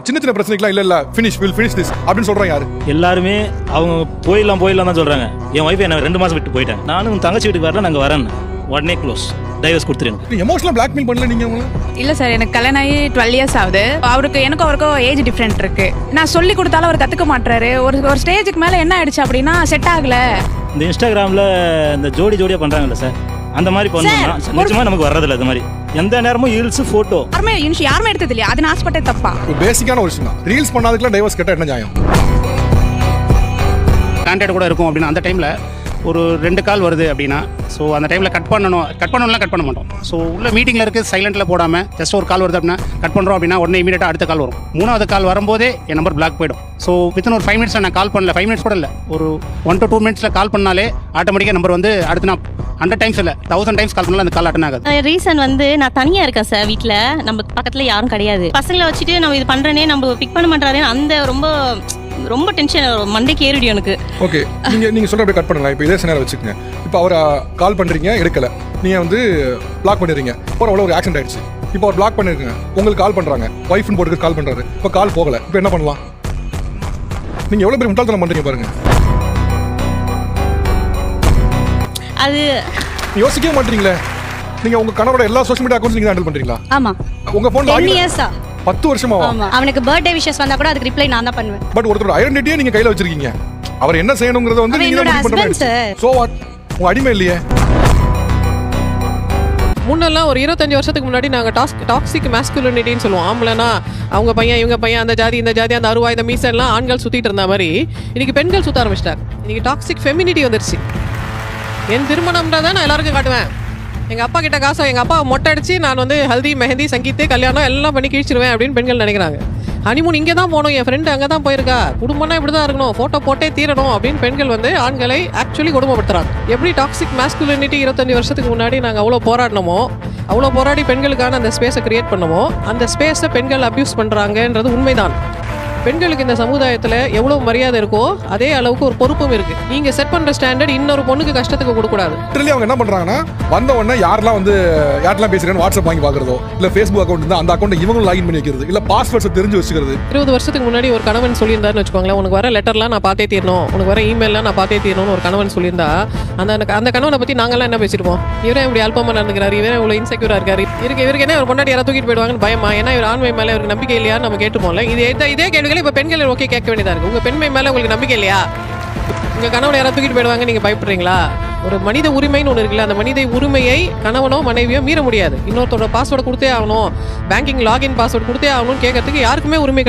சின்ன சின்ன பிரச்சனைக்குலாம் இல்ல ஃபினிஷ் திஸ் அப்படின்னு சொல்றாங்க யாரு? எல்லாருமே அவங்க போயிடலாம் தான் சொல்றாங்க. என் ஒய்ஃப் என்ன 2 மாசம் விட்டு போயிட்டேன். நானும் தங்கச்சி வீட்டுக்கு வரல, நாங்க வரேன் உடனே க்ளோஸ், டைவர்ஸ் கொடுத்துருங்க. எமோஷனல் பிளாக்மெயில் பண்ணல நீங்க அவங்கள? இல்ல சார், எனக்கு கல்யாணம் ஆகி 12 இயர்ஸ் ஆகுது. அவருக்கும் ஏஜ் டிஃபரெண்ட் இருக்கு. நான் சொல்லி கொடுத்தாலும் அவர் கத்துக்க மாட்டாரு. ஒரு ஸ்டேஜுக்கு மேல என்ன ஆயிடுச்சு அப்படின்னா செட் ஆகல. இந்த இன்ஸ்டாகிராம்ல இந்த ஜோடியா பண்றாங்கல்ல சார், அந்த மாதிரி பண்ணோம்னா நிச்சயமா நமக்கு வர்றதில்ல. அது மாதிரி எந்த நேரமும் ரீல்ஸ் போட்டோ யாருமே எடுத்தது இல்லையா? அது நான் ஆசைப்பட்டே தப்பா? பேசிக்கான ஒரு விஷயம் தான். ரீல்ஸ் பண்ணாதுக்குலாம் டைவர்ஸ் கேட்டா என்ன நியாயம்? கான்டாக்ட் கூட இருக்கும் அப்படின்னா அந்த டைமில் ஒரு 2 கால் வருது அப்படின்னா ஸோ அந்த டைமில் கட் பண்ணணும்லாம் கட் பண்ண மாட்டோம். ஸோ உள்ள மீட்டிங்கில் இருக்குது சைலண்ட்டில் போடாமல் ஜஸ்ட் ஒரு கால் வருது அப்படின்னா கட் பண்ணுறோம் அப்படின்னா உடனே இமீடியட்டாக அடுத்த கால் வரும். 3வது கால் வரும்போதே என் நம்பர் பிளாக் போயிடும். ஸோ வித்தின் ஒரு 5 மினிட்ஸில் நான் கால் பண்ணல, 5 மினிட்ஸ் கூட இல்லை, ஒரு 1 to 2 மினிட்ஸில் கால் பண்ணாலே ஆட்டோமேட்டிக்காக நம்பர் வந்து அடுத்து நான் 100 டைம்ஸ் இல்லை 1000 டைம்ஸ் கால் பண்ணாலும் அந்த கால் அட்டன் ஆகாது. ரீசன் வந்து நான் தனியாக இருக்கேன் சார், வீட்டில் நம்ம பக்கத்தில் யாரும் கிடையாது. பசங்களை வச்சுட்டு நம்ம இது பண்ணுறேனே, நம்ம பிக் பண்ண மாட்டாரே, அந்த ரொம்ப டென்ஷன் மண்டைக்கு ஏறிடும் எனக்கு. ஓகே, நீங்க சொல்ற அப்படியே கட் பண்ணுங்க. இப்போ இதே சினாரியோ வச்சுக்கங்க. இப்போ அவரை கால் பண்றீங்க, எடுக்கல, நீங்க வந்து பிளாக் பண்ணிடுறீங்க. அவ்வளோ ஒரு ஆக்சிடென்ட் ஆயிடுச்சு. இப்போ அவர் பிளாக் பண்ணிருக்கீங்க, உங்களுக்கு கால் பண்றாங்க, ஒய்ஃப்னு போட்டு கால் பண்றாரு, இப்போ கால் போகல, இப்போ என்ன பண்ணலாம்? நீங்க எவ்வளவு பேர் முட்டாள்தனம் பண்றீங்க பாருங்க. அது யோசிக்கவே மாட்டீங்களே. நீங்க உங்க கணவரோட எல்லா சோஷியல் மீடியா அக்கவுண்ட்ஸ் நீங்க ஹேண்டில் பண்றீங்களா? ஆமா. உங்க போன் 10 இயர்ஸா 10 வருஷமா? ஆமா. அவனுக்கு பர்த்டே விஷஸ் வந்தா கூட அதுக்கு ரிப்ளை நான் தான் பண்ணுவேன். பட் ஒருத்தரோட ஐடென்டிட்டியை நீங்க கையில வச்சிருக்கீங்க. அவர் என்ன செய்யணும்ங்கறத வந்து நீங்க தான் முடிவு பண்றீங்க. So what? உங்க அடிமை இல்லையே. முன்னெல்லாம் ஒரு 25 வருஷத்துக்கு முன்னாடி நாங்கள் டாக்ஸிக் மேஸ்குலினிட்டின்னு சொல்லுவோம். ஆம்பளைனா அவங்க பையன் இவங்க பையன், அந்த ஜாதி இந்த ஜாதி, அந்த அருவா இந்த மீசெல்லாம் ஆண்கள் சுற்றிட்டு இருந்த மாதிரி இன்னைக்கு பெண்கள் சுற்ற ஆரம்பிச்சிட்டாங்க. இன்னைக்கு டாக்ஸிக் ஃபெமினிட்டி வந்துருச்சு. என் திருமணம்ன்றதை தான் நான் எல்லாருக்கும் காட்டுவேன். எங்கள் அப்பா கிட்ட காசை எங்கள் அப்பா மொட்டை அடிச்சு நான் வந்து ஹல்தி மெஹந்தி சங்கீத்து கல்யாணம் எல்லாம் பண்ணி கிழிச்சிருவேன் அப்படின்னு பெண்கள் நினைக்கிறாங்க. ஹனிமூன் இங்கே தான் போகணும், என் ஃப்ரெண்டு அங்கே தான் போயிருக்கா, குடும்பம்னா இப்படி தான் இருக்கணும், ஃபோட்டோ போட்டே தீரணும் அப்படின்னு பெண்கள் வந்து ஆண்களை ஆக்சுவலி கொடுமைப்படுத்துறாங்க. எப்படி டாக்ஸிக் மேஸ்குலினிட்டி 25 வருஷத்துக்கு முன்னாடி நாங்கள் அவ்வளோ போராடினோமோ, அவ்வளோ போராடி பெண்களுக்கான அந்த ஸ்பேஸை கிரியேட் பண்ணமோ, அந்த ஸ்பேஸை பெண்கள் அப்யூஸ் பண்ணுறாங்கன்றது உண்மைதான். பெண்களுக்கு இந்த சமுதாயத்தில் எவ்வளோ மரியாதை இருக்கோ அதே அளவுக்கு ஒரு பொறுப்பும் இருக்கு. நீங்க செட் பண்ற ஸ்டாண்டர்ட் இன்னொரு பொண்ணுக்கு கஷ்டத்துக்கு கொடுக்கூடாது. அவங்க என்ன பண்றாங்கன்னா வந்த உடனே யாரெல்லாம் பேசுறேன்னு வாட்ஸ்அப் வாங்கி பாக்குறதோ, இல்ல ஃபேஸ்புக் அக்கௌண்ட் இருந்தா அந்த அக்கௌண்ட் இவங்களும் லாகின் பண்ணி வைக்கிறது, இல்ல பாஸ்வேர்ட்ஸ் தெரிஞ்சு வச்சுக்கிறது. 20 வருஷத்துக்கு முன்னாடி ஒரு கணவன் சொல்லியிருந்தாருன்னு வச்சுக்கோங்களேன், உனக்கு வர லெட்டர்லாம் நான் பார்த்தே தீரணும், உனக்கு வர இமெயிலாம் நான் பார்த்தே தீரணும்னு ஒரு கணவன் சொல்லியிருந்தா அந்த கணவனை பத்தி நாங்கெல்லாம் என்ன பேசிருப்போம்? இவரே இப்படி அல்பமா நடந்துக்கிறாரு, இவரே இவ்வளவு இன்செக்யூரா இருக்காரு, இவருக்கு என்ன ஒரு பொண்டாட்டி யாராவது தூக்கிட்டு போயிடுவாங்கன்னு பயமா, ஏன்னா இவர் ஆண்மை மேல இவருக்கு நம்பிக்கை இல்லையா நம்ம கேட்டுப்போம்ல. இதே கேள்விகளை இப்ப பெண்கள் ஓகே கேட்க வேண்டியதா இருக்கு. உங்க பெண்மை மேல உங்களுக்கு நம்பிக்கை இல்லையா? உங்க கணவனை யாராவது தூக்கிட்டு போயிடுவாங்க, நீங்க பயப்படுறீங்களா? ஒரு மனித உரிமைன்னு ஒன்று இருக்குல்ல, அந்த மனித உரிமையை கணவனோ மனைவியோ மீற முடியாது. இன்னொருத்தோட பாஸ்வேர்டு கொடுத்தே ஆகணும், பேங்கிங் லாகின் பாஸ்வேர்டு கொடுத்தே ஆகணும்னு கேட்கறதுக்கு யாருக்குமே உரிமை